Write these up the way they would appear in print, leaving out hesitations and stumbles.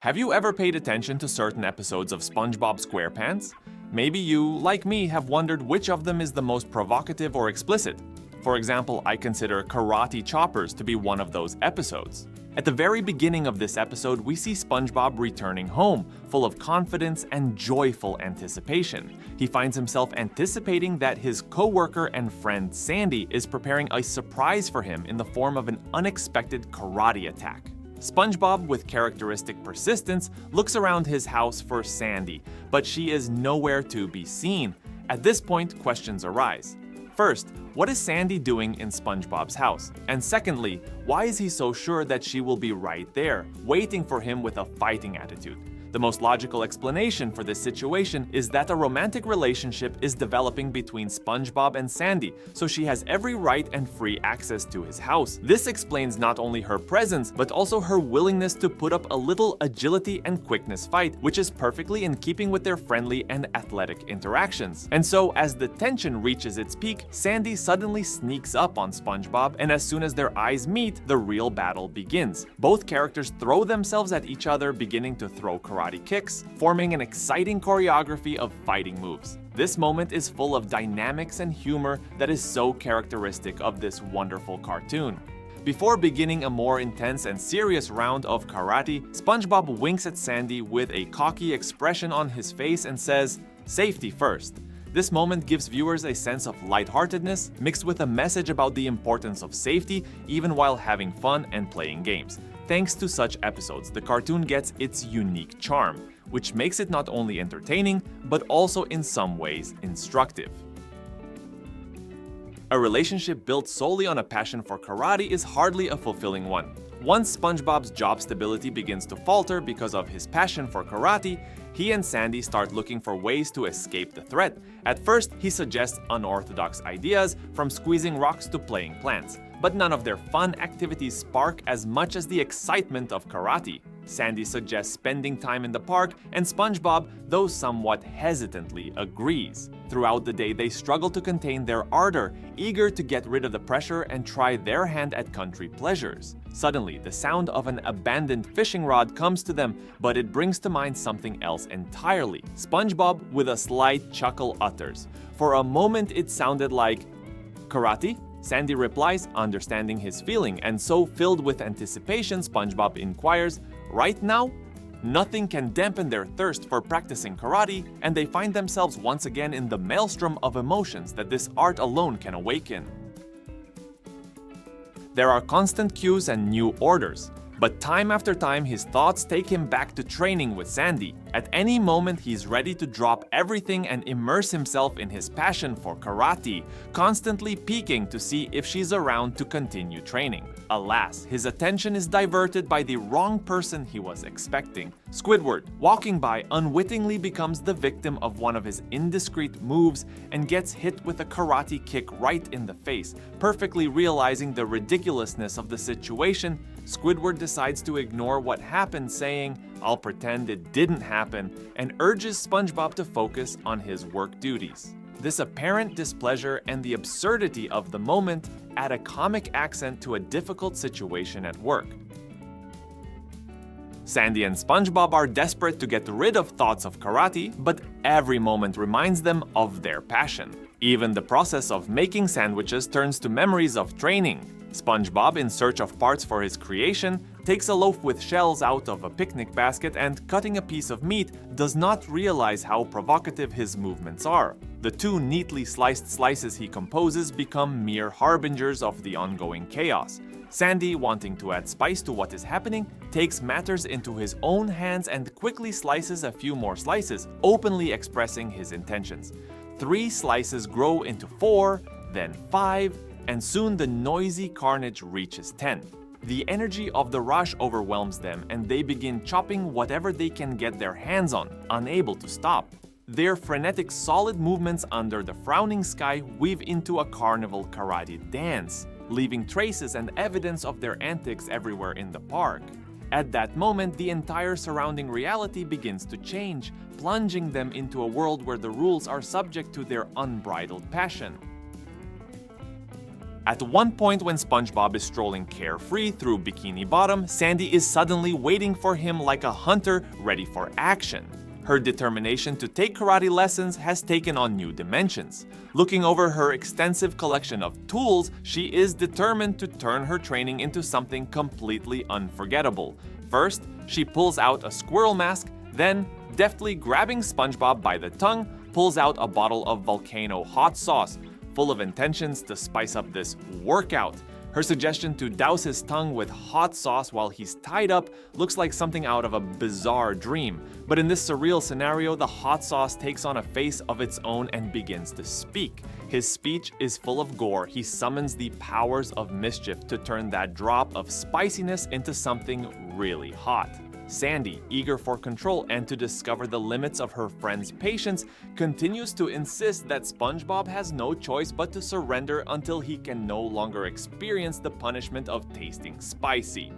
Have you ever paid attention to certain episodes of SpongeBob SquarePants? Maybe you, like me, have wondered which of them is the most provocative or explicit. For example, I consider Karate Choppers to be one of those episodes. At the very beginning of this episode, we see SpongeBob returning home, full of confidence and joyful anticipation. He finds himself anticipating that his co-worker and friend Sandy is preparing a surprise for him in the form of an unexpected karate attack. SpongeBob, with characteristic persistence, looks around his house for Sandy, but she is nowhere to be seen. At this point, questions arise. First, what is Sandy doing in SpongeBob's house? And secondly, why is he so sure that she will be right there, waiting for him with a fighting attitude? The most logical explanation for this situation is that a romantic relationship is developing between SpongeBob and Sandy, so she has every right and free access to his house. This explains not only her presence, but also her willingness to put up a little agility and quickness fight, which is perfectly in keeping with their friendly and athletic interactions. And so, as the tension reaches its peak, Sandy suddenly sneaks up on SpongeBob, and as soon as their eyes meet, the real battle begins. Both characters throw themselves at each other, beginning to throw karate kicks, forming an exciting choreography of fighting moves. This moment is full of dynamics and humor that is so characteristic of this wonderful cartoon. Before beginning a more intense and serious round of karate, SpongeBob winks at Sandy with a cocky expression on his face and says, "Safety first." This moment gives viewers a sense of lightheartedness mixed with a message about the importance of safety even while having fun and playing games. Thanks to such episodes, the cartoon gets its unique charm, which makes it not only entertaining, but also in some ways instructive. A relationship built solely on a passion for karate is hardly a fulfilling one. Once SpongeBob's job stability begins to falter because of his passion for karate, he and Sandy start looking for ways to escape the threat. At first, he suggests unorthodox ideas, from squeezing rocks to playing plants. But none of their fun activities spark as much as the excitement of karate. Sandy suggests spending time in the park, and SpongeBob, though somewhat hesitantly, agrees. Throughout the day, they struggle to contain their ardor, eager to get rid of the pressure and try their hand at country pleasures. Suddenly, the sound of an abandoned fishing rod comes to them, but it brings to mind something else entirely. SpongeBob, with a slight chuckle, utters, "For a moment it sounded like karate?" Sandy replies, understanding his feeling, and so filled with anticipation, SpongeBob inquires, "Right now?" Nothing can dampen their thirst for practicing karate, and they find themselves once again in the maelstrom of emotions that this art alone can awaken. There are constant cues and new orders, but time after time his thoughts take him back to training with Sandy. At any moment he's ready to drop everything and immerse himself in his passion for karate, constantly peeking to see if she's around to continue training. Alas, his attention is diverted by the wrong person he was expecting. Squidward, walking by, unwittingly becomes the victim of one of his indiscreet moves and gets hit with a karate kick right in the face. Perfectly realizing the ridiculousness of the situation, Squidward decides to ignore what happened, saying, "I'll pretend it didn't happen," and urges SpongeBob to focus on his work duties. This apparent displeasure and the absurdity of the moment add a comic accent to a difficult situation at work. Sandy and SpongeBob are desperate to get rid of thoughts of karate, but every moment reminds them of their passion. Even the process of making sandwiches turns to memories of training. SpongeBob, in search of parts for his creation, takes a loaf with shells out of a picnic basket and, cutting a piece of meat, does not realize how provocative his movements are. The two neatly sliced slices he composes become mere harbingers of the ongoing chaos. Sandy, wanting to add spice to what is happening, takes matters into his own hands and quickly slices a few more slices, openly expressing his intentions. 3 slices grow into 4, then 5, and soon the noisy carnage reaches 10. The energy of the rush overwhelms them, and they begin chopping whatever they can get their hands on, unable to stop. Their frenetic solid movements under the frowning sky weave into a carnival karate dance, leaving traces and evidence of their antics everywhere in the park. At that moment, the entire surrounding reality begins to change, plunging them into a world where the rules are subject to their unbridled passion. At one point when SpongeBob is strolling carefree through Bikini Bottom, Sandy is suddenly waiting for him like a hunter ready for action. Her determination to take karate lessons has taken on new dimensions. Looking over her extensive collection of tools, she is determined to turn her training into something completely unforgettable. First, she pulls out a squirrel mask, then, deftly grabbing SpongeBob by the tongue, pulls out a bottle of volcano hot sauce, full of intentions to spice up this workout. Her suggestion to douse his tongue with hot sauce while he's tied up looks like something out of a bizarre dream. But in this surreal scenario, the hot sauce takes on a face of its own and begins to speak. His speech is full of gore. He summons the powers of mischief to turn that drop of spiciness into something really hot. Sandy, eager for control and to discover the limits of her friend's patience, continues to insist that SpongeBob has no choice but to surrender until he can no longer experience the punishment of tasting spicy.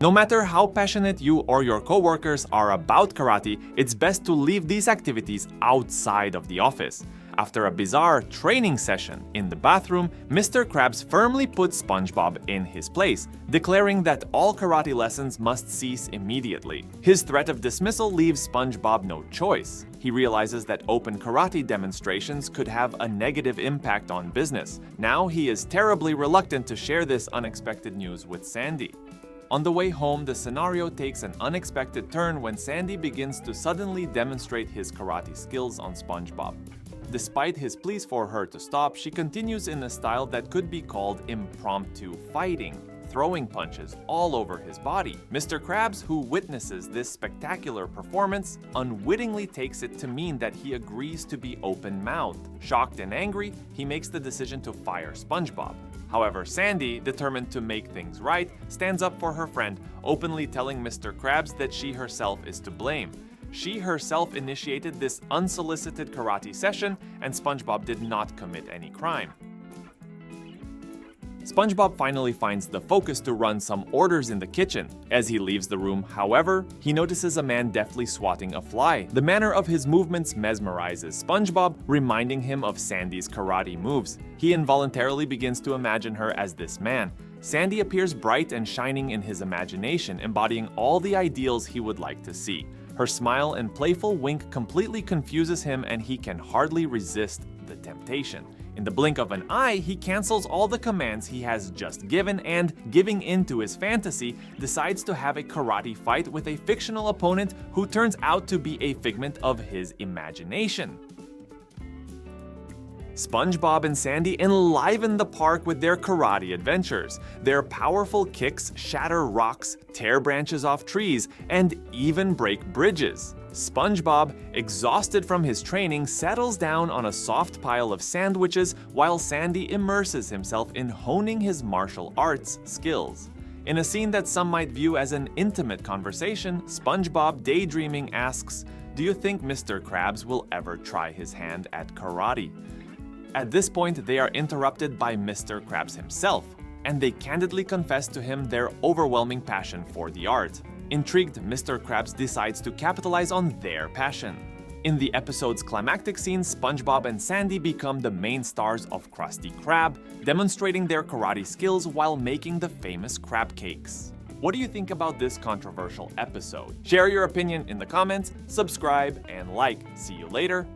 No matter how passionate you or your coworkers are about karate, it's best to leave these activities outside of the office. After a bizarre training session in the bathroom, Mr. Krabs firmly puts SpongeBob in his place, declaring that all karate lessons must cease immediately. His threat of dismissal leaves SpongeBob no choice. He realizes that open karate demonstrations could have a negative impact on business. Now he is terribly reluctant to share this unexpected news with Sandy. On the way home, the scenario takes an unexpected turn when Sandy begins to suddenly demonstrate his karate skills on SpongeBob. Despite his pleas for her to stop, she continues in a style that could be called impromptu fighting, throwing punches all over his body. Mr. Krabs, who witnesses this spectacular performance, unwittingly takes it to mean that he agrees to be open-mouthed. Shocked and angry, he makes the decision to fire SpongeBob. However, Sandy, determined to make things right, stands up for her friend, openly telling Mr. Krabs that she herself is to blame. She herself initiated this unsolicited karate session, and SpongeBob did not commit any crime. SpongeBob finally finds the focus to run some orders in the kitchen. As he leaves the room, however, he notices a man deftly swatting a fly. The manner of his movements mesmerizes SpongeBob, reminding him of Sandy's karate moves. He involuntarily begins to imagine her as this man. Sandy appears bright and shining in his imagination, embodying all the ideals he would like to see. Her smile and playful wink completely confuses him, and he can hardly resist the temptation. In the blink of an eye, he cancels all the commands he has just given and, giving in to his fantasy, decides to have a karate fight with a fictional opponent who turns out to be a figment of his imagination. SpongeBob and Sandy enliven the park with their karate adventures. Their powerful kicks shatter rocks, tear branches off trees, and even break bridges. SpongeBob, exhausted from his training, settles down on a soft pile of sandwiches while Sandy immerses himself in honing his martial arts skills. In a scene that some might view as an intimate conversation, SpongeBob, daydreaming, asks, "Do you think Mr. Krabs will ever try his hand at karate?" At this point, they are interrupted by Mr. Krabs himself, and they candidly confess to him their overwhelming passion for the art. Intrigued, Mr. Krabs decides to capitalize on their passion. In the episode's climactic scene, SpongeBob and Sandy become the main stars of Krusty Krab, demonstrating their karate skills while making the famous crab cakes. What do you think about this controversial episode? Share your opinion in the comments, subscribe, and like. See you later.